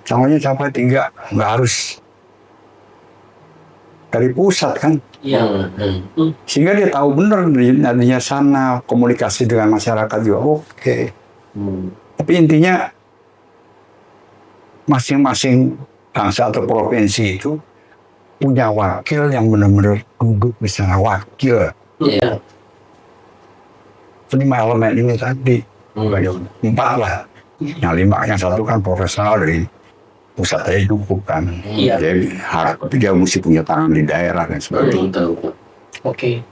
calonnya siapa 3, nggak harus dari pusat kan. Iya. Sehingga dia tahu benar adanya sana, komunikasi dengan masyarakat juga oke. Tapi intinya masing-masing bangsa atau provinsi itu punya wakil yang benar-benar duduk misalnya wakil. Iya. 5 elemen ini tadi, 4 lah. Yang 5, yang 1 kan profesional dari pusat aja cukup kan. Iya. Jadi dia mesti punya tangan di daerah dan sebagainya. Betul. Oke.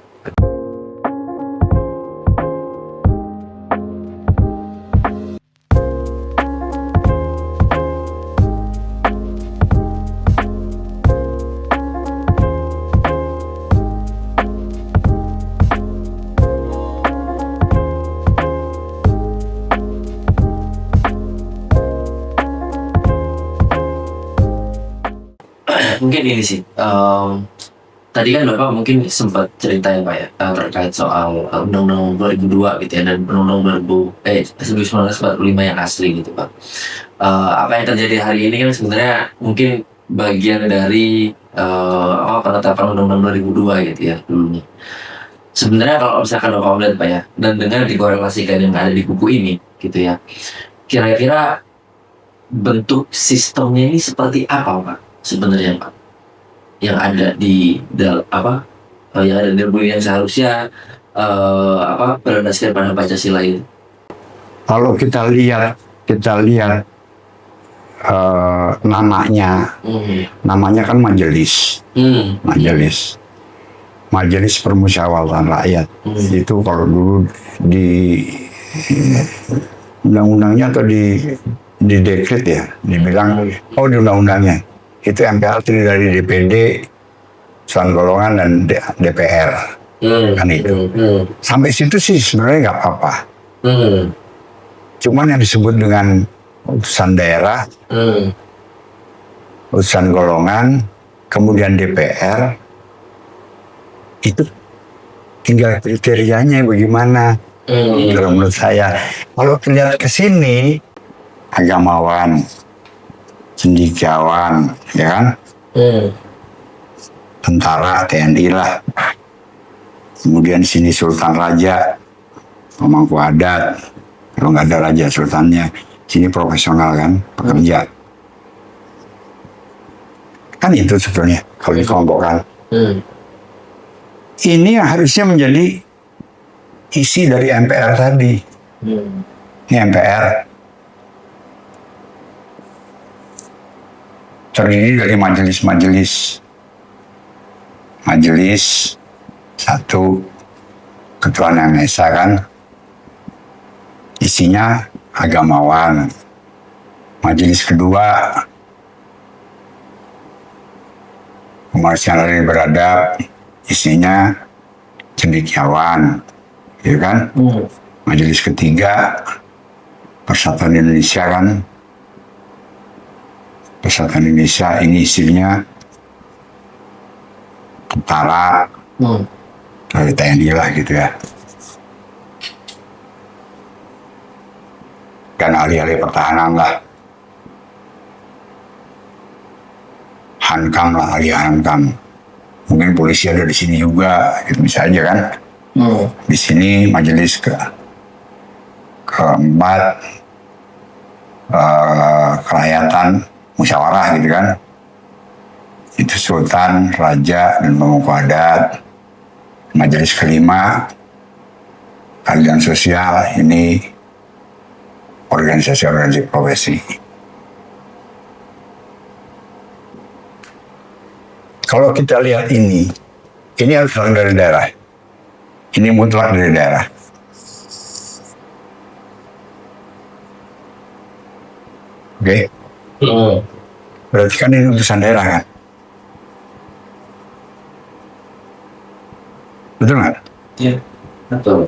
Mungkin ini sih, tadi kan Bapak mungkin sempat cerita ya Pak ya, terkait soal Undang-Undang 2002 gitu ya, dan Undang-Undang 1945 yang asli gitu Pak. Apa yang terjadi hari ini kan sebenarnya mungkin bagian dari penetapan Undang-Undang 2002 gitu ya dulunya. Sebenarnya kalau misalkan Bapak melihat Pak ya, dan dengan dikorelasikan yang ada di buku ini gitu ya, kira-kira bentuk sistemnya ini seperti apa Pak sebenarnya Pak, yang ada di yang ada di buku yang seharusnya berdasarkan pada Pancasila itu? Kalau kita lihat namanya kan majelis. Majelis Permusyawaratan Rakyat. Itu kalau dulu di undang-undangnya atau di dekret ya, dibilang di undang-undangnya itu MPR terdiri dari DPD, usulan golongan dan DPR. Kan itu. Sampai situ sih sebenarnya nggak apa-apa. Cuman yang disebut dengan utusan daerah, utusan golongan, kemudian DPR, itu tinggal kriterianya bagaimana. Kalau menurut saya, kalau lihat ke sini, agamawan, cendekiawan, ya kan? Tentara, TNI lah. Kemudian sini Sultan Raja, pemangku adat. Kalau nggak ada Raja Sultannya, sini profesional kan, pekerja. Kan itu sebetulnya kalau dikelompokkan. Ini yang harusnya menjadi isi dari MPR tadi. Ini MPR terdiri dari majelis 1 ketua yang esa kan, isinya agamawan. Majelis kedua komersial beradab, isinya cendekiawan, ya kan? Majelis ketiga Persatuan Indonesia kan, Persatuan Indonesia ini isinya tentara, dari TNI lah gitu ya, dan ahli-ahli pertahanan lah, Hankam lah, ahli Hankam. Mungkin polisi ada di sini juga, gitu misalnya kan. Di sini majelis keempat kerakyatan musyawarah gitu kan. Itu Sultan, Raja, dan pemangku adat. Majelis kelima keadilan sosial, ini organisasi profesi. Kalau kita lihat ini harus dari daerah. Ini mutlak dari daerah. Oke? Berarti kan ini utusan daerah kan? Betul nggak? Iya, betul.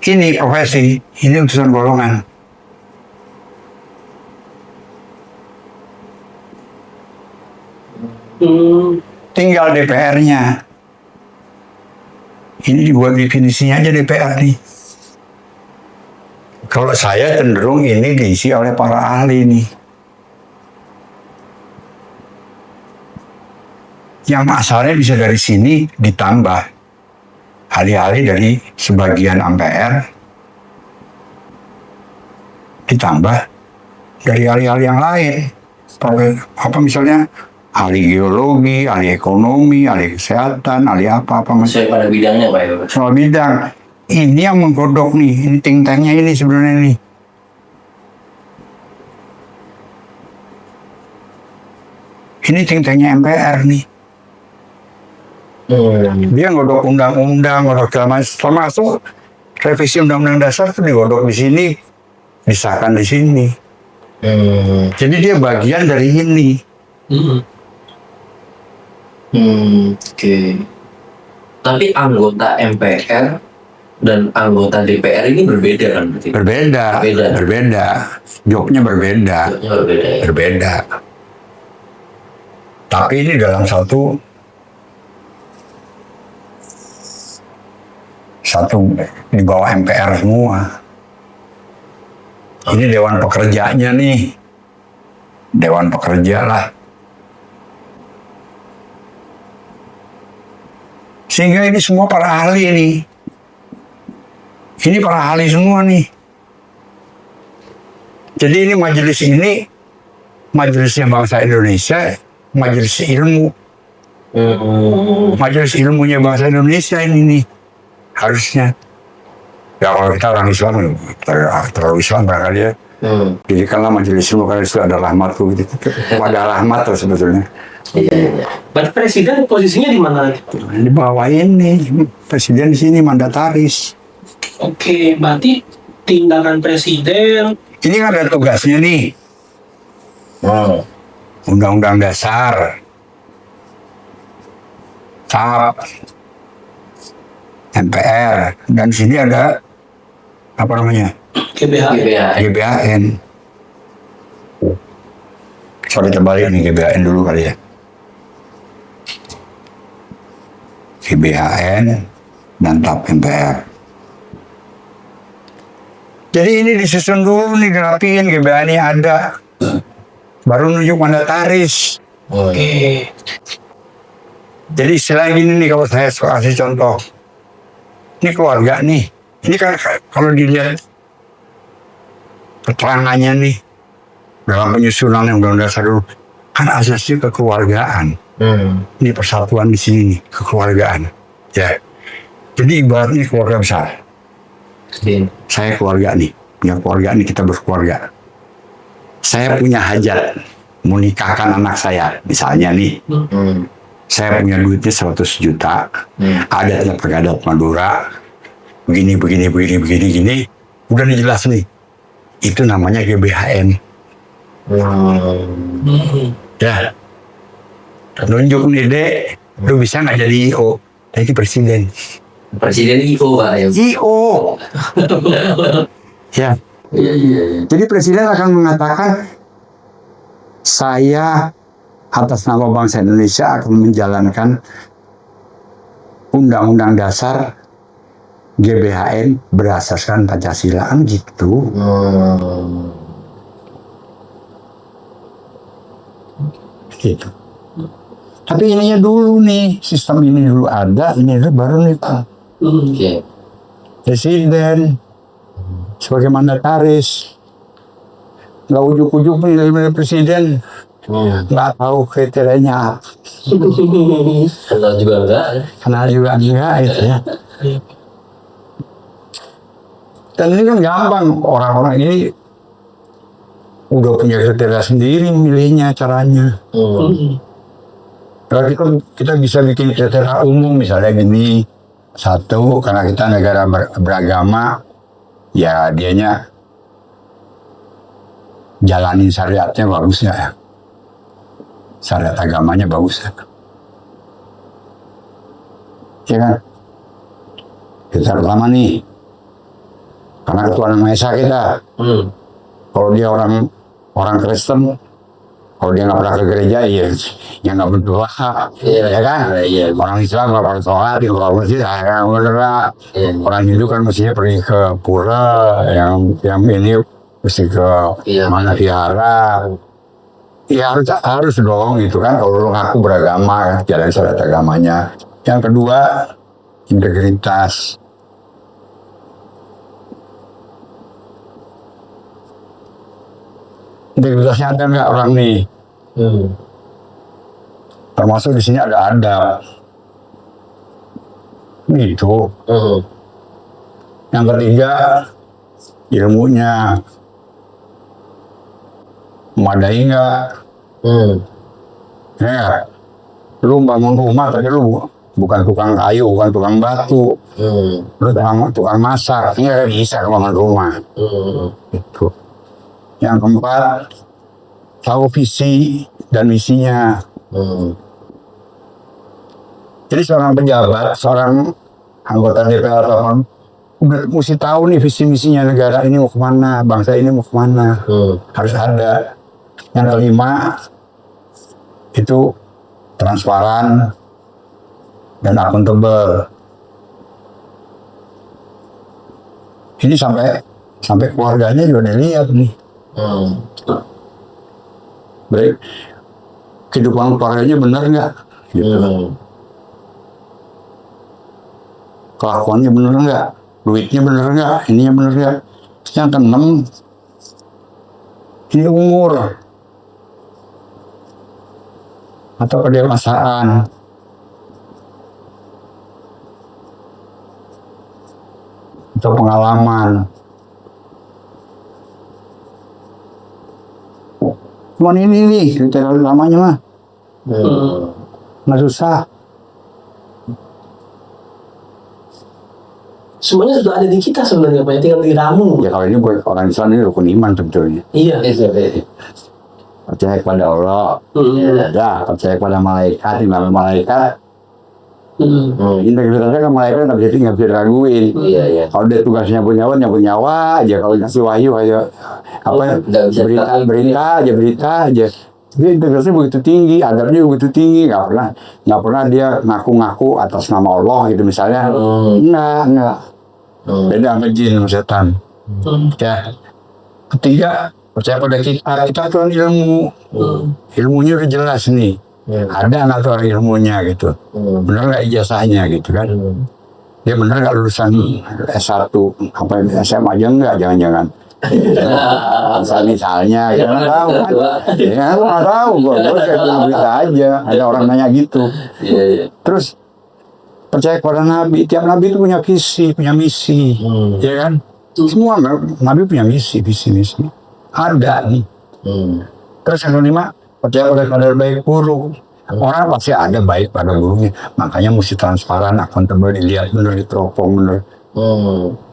Ini profesi, ini utusan golongan. Tinggal DPR-nya. Ini dibuat definisinya aja DPR nih. Kalau saya cenderung ini diisi oleh para ahli nih. yang asalnya bisa dari sini ditambah alih-alih dari sebagian ampere ditambah dari alih-alih yang lain. Apa misalnya ahli geologi, ahli ekonomi, ahli kesehatan, ahli apa-apa. Sesuai pada bidangnya Pak ya. Soal bidang. Ini yang menggodok nih, ini think tanknya ini sebenarnya nih. Ini think tanknya MPR nih. Dia ngodok undang-undang, ngodok termasuk revisi undang-undang dasar itu digodok di sini, disahkan di sini. Jadi dia bagian dari ini. Oke. Tapi anggota MPR dan anggota DPR ini berbeda kan berarti? Berbeda. Jobnya berbeda. Jobnya berbeda ya? Berbeda. Tapi ini dalam satu di bawah MPR semua. Ini Dewan Pekerjanya nih. Dewan Pekerja lah. Sehingga ini semua para ahli nih. Ini para ahli semua nih. Jadi ini majelisnya bangsa Indonesia, majelis ilmu. Majelis ilmunya bangsa Indonesia ini nih. Harusnya. Ya kalau kita orang Islam, terlalu Islam barangkali ya. Jadi karena majelis ilmu karena itu ada rahmat tuh gitu. Ada rahmat tuh sebetulnya. Iya. Berarti presiden posisinya di mana lagi? Di bawah ini, presiden di sini mandataris. Oke, berarti tindakan presiden. Ini kan ada tugasnya nih. Undang-undang dasar. TAP. MPR. Dan sini ada apa namanya? GBHN. Coba kita balik nih GBHN dulu kali ya. GBHN dan TAP MPR. Jadi ini disusun dulu nih, dirapiin, GBHN ada. Baru nunjuk mandataris. Oke. Jadi istilah gini nih kalau saya kasih contoh. Ini keluarga nih. Ini kan kalau dilihat keterangannya nih dalam penyusunan undang-undang dasar dulu kan asasnya kekeluargaan. Ini persatuan di sini nih, kekeluargaan. Ya. Jadi ibaratnya keluarga besar. Saya keluarga nih, punya keluarga nih, kita berkeluarga. Saya punya hajat mau nikahkan anak saya, misalnya nih. Saya punya duitnya 100 juta, adatnya pakai adat Madura, begini. Udah nih jelas nih. Itu namanya GBHN. Ya. Nunjuk nih, Dek, lu bisa nggak jadi IO? Jadi presiden. Presiden IO Pak ya. IO. Ya. Iya. Jadi presiden akan mengatakan, saya atas nama bangsa Indonesia akan menjalankan Undang-Undang Dasar GBHN berdasarkan Pancasila gitu. Gitu. Tapi ininya dulu nih, sistem ini dulu ada, ini baru nih Pak. Oke. Presiden sebagai mandataris, nggak ujuk-ujuk nih presiden, nggak tahu kriterianya apa. Kenal juga enggak gitu ya. Dan ini kan gampang, orang-orang ini udah punya kriteria sendiri milihnya caranya. Kalau kita bisa bikin kriteria umum misalnya gini, satu karena kita negara beragama, ya dianya jalanin syariatnya bagus ya, syariat agamanya bagus ya. Ya kan? Kita pertama nih, karena Tuhan Maha Esa kita. Kalau dia orang Kristen, kalau dia nggak pernah ke gereja, ya nggak berdoa, ya kan? Orang Islam nggak pernah sholat, di orang masjid, ya berdoa. Orang Hindu kan mestinya pergi ke pura, yang ini mesti ke mana vihara. Ya harus dong gitu kan, kalau lu ngaku beragama jalan syariat agamanya. Yang kedua, integritas. Integritasnya ada nggak orang nih? Termasuk di sini ada adab. Gitu. Yang ketiga, ilmunya memadai nggak? Ya, lu bangun rumah tapi lu bukan tukang kayu, bukan tukang batu, lu tukang masak, nggak bisa bangun rumah. Itu. Yang keempat, tahu visi dan misinya. Jadi seorang pejabat, seorang anggota DPR ataupun udah mesti tahu nih visi misinya negara ini mau kemana, bangsa ini mau kemana, harus ada. Yang kelima itu transparan dan akuntabel. Ini sampai keluarganya juga dilihat nih. Baik, kehidupan keluarganya benar nggak? Gitu. Kelakuannya benar nggak? Duitnya benar nggak? Ininya benar nggak? Yang keenam, ini umur atau kedewasaan. Atau pengalaman. Cuman ini nih kriteria utamanya mah. Nggak susah. Semuanya sudah ada di kita sebenarnya, Pak. Tinggal diramu. Ya kalau ini buat orang Islam ini rukun iman sebetulnya. Iya. Percaya kepada Allah. Ya, percaya kepada malaikat, imam malaikat. Integritasnya kan malaikat nggak bisa diraguin. Kalau dia tugasnya punya nyawa aja. Kalau dikasih wahyu aja apa berita aja. Dia integritasnya begitu tinggi, adabnya begitu tinggi, nggak pernah dia ngaku-ngaku atas nama Allah gitu misalnya. Enggak. Beda sama jin sama setan. Ya. Ketiga, percaya pada kita tuh ilmu. Ilmunya udah jelas nih. Ada nggak tuh ilmunya gitu, bener nggak ijazahnya gitu kan, dia bener nggak lulusan S1 apa SMA aja nggak, jangan-jangan misalnya ya nggak tahu kan, ya nggak tahu gue kayak berita aja ada orang nanya gitu. Terus percaya kepada Nabi, tiap Nabi itu punya visi, punya misi, ya kan, semua Nabi punya visi misi ada nih. Terus yang kelima, percaya pada kadar baik buruk. Orang pasti ada baik pada buruknya, makanya mesti transparan, akuntabel, dilihat bener, diteropong bener.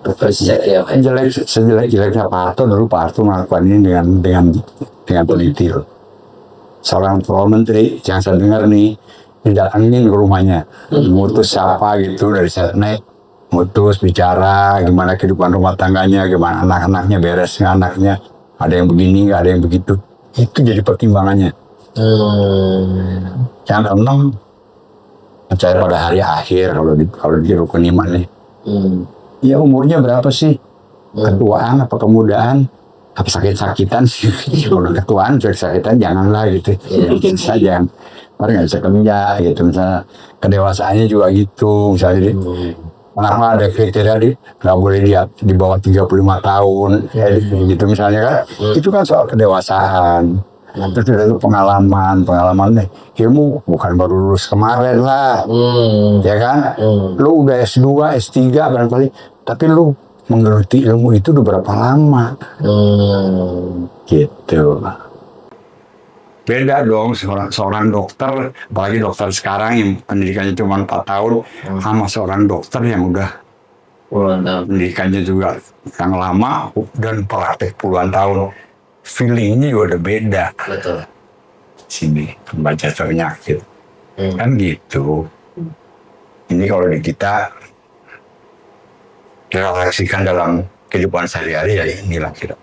Terus sejelek-jeleknya Pak Harto, dulu Pak Harto melakukan ini dengan teliti. Seorang menteri yang saya dengar nih didatangin ke rumahnya, mutus siapa gitu dari Setnek, mutus bicara gimana kehidupan rumah tangganya, gimana anak-anaknya beres nggak anaknya, ada yang begini nggak ada yang begitu, itu jadi pertimbangannya. Yang keenam, percaya pada hari akhir kalau di rukun iman nih. Ya umurnya berapa sih? Ketuaan apa kemudaan? Apa sakit-sakitan sih? Kalau ketuaan sakit-sakitan janganlah gitu. Mungkin saja. Orang nggak bisa kerja gitu. Misalnya kedewasaannya juga gitu. Misalnya kenapa ada kriteria nggak boleh di bawah 35 tahun gitu misalnya kan. Itu kan soal kedewasaan. Terus ada pengalaman nih, ilmu bukan baru lulus kemarin lah, ya kan? Lu udah S2, S3 barangkali, tapi lu menggeluti ilmu itu udah berapa lama? Gitu. Beda dong seorang dokter, apalagi dokter sekarang yang pendidikannya cuma 4 tahun, sama seorang dokter yang udah pendidikannya juga yang lama dan praktek puluhan tahun. Feelingnya juga udah beda. Betul. Sini membaca penyakit kan gitu. Ini kalau di kita refleksikan dalam kehidupan sehari-hari ya inilah kira.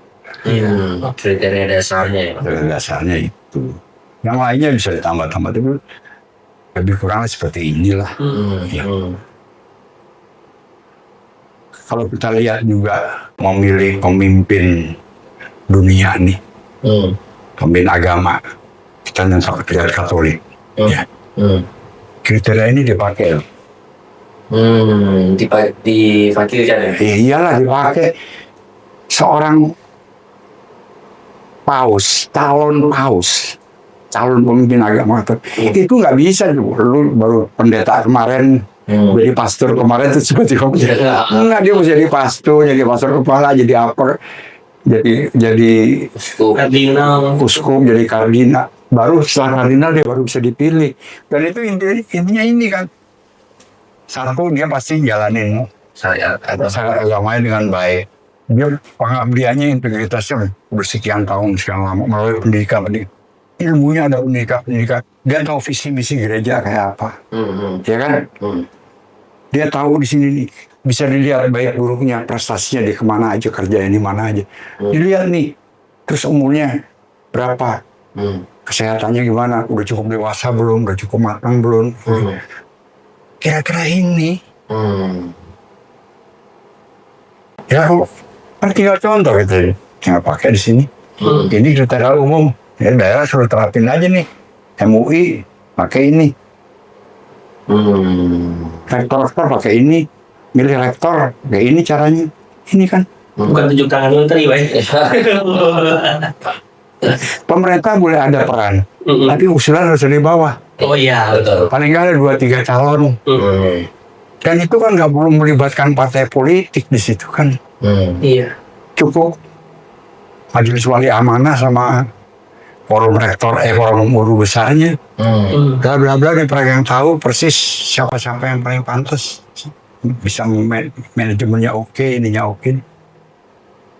Kriteria dasarnya. Kriteria dasarnya itu. Yang lainnya bisa ditambah-tambah tapi lebih kurang seperti inilah. Ya. Kalau kita lihat juga memilih pemimpin dunia nih, pemimpin agama, Protestan yang sangat lihat Katolik. Ya. Hmm. Kriteria ini dipakai. Difakirkan ya. Iyalah dipakai. Seorang calon pemimpin agama itu nggak bisa. Lu baru pendeta kemarin, jadi pastor kemarin itu tiba-tiba enggak, dia mesti jadi pastor kepala, jadi apa, jadi Kardinal. uskup, jadi kardinal. Baru setelah kardinal dia baru bisa dipilih. Dan itu intinya ini kan, satu dia pasti jalanin agamanya dengan baik. Dia pengabdiannya, integritasnya bersekian tahun, sekian lama melalui pendidikan. Ilmunya ada pendidikan. Dia tahu visi misi gereja kayak apa, ya kan? Dia tahu di sini nih, bisa dilihat baik buruknya, prestasinya di kemana aja, kerjanya di mana aja. Dilihat nih, terus umurnya berapa, kesehatannya gimana, udah cukup dewasa belum, udah cukup matang belum. Kira-kira ini, ya kan tinggal contoh gitu, tinggal pakai di sini. Ini kriteria umum, ya daerah suruh terapin aja nih. MUI pakai ini, rektor pakai ini, milih rektor kayak ini caranya. Ini kan Bukan tunjuk tangan menteri, Pak. pemerintah boleh ada peran, tapi usulan harus dari bawah. Oh iya, betul. Paling nggak ada 2-3 calon. Dan itu kan nggak perlu melibatkan partai politik di situ kan. Iya. Cukup majelis wali amanah sama forum rektor, forum guru besarnya. Bla bla bla, dia yang tahu persis siapa-siapa yang paling pantas. Bisa manajemennya oke, ininya oke.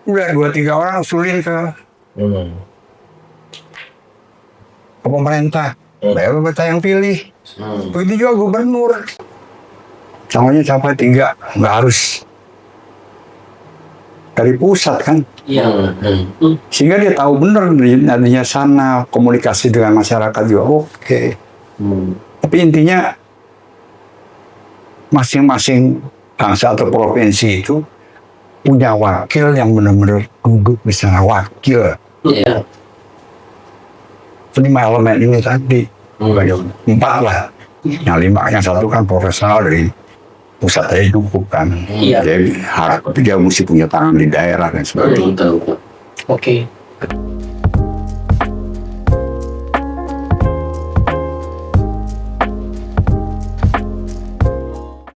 Udah 2-3 orang usulin ke pemerintah. Baru pemerintah yang pilih. Begitu juga gubernur. Calonnya sampai 3, nggak harus dari pusat kan. Iya. Sehingga dia tahu benar adanya sana, komunikasi dengan masyarakat juga oke. Tapi intinya masing-masing bangsa atau provinsi itu punya wakil yang benar-benar duduk di sana, wakil. Iya. 5 elemen ini tadi, 4 lah. Yang 5, yang 1 kan profesional dari pusat aja cukup kan. Iya. Jadi dia mesti punya tangan di daerah dan sebagainya. Betul. Oke.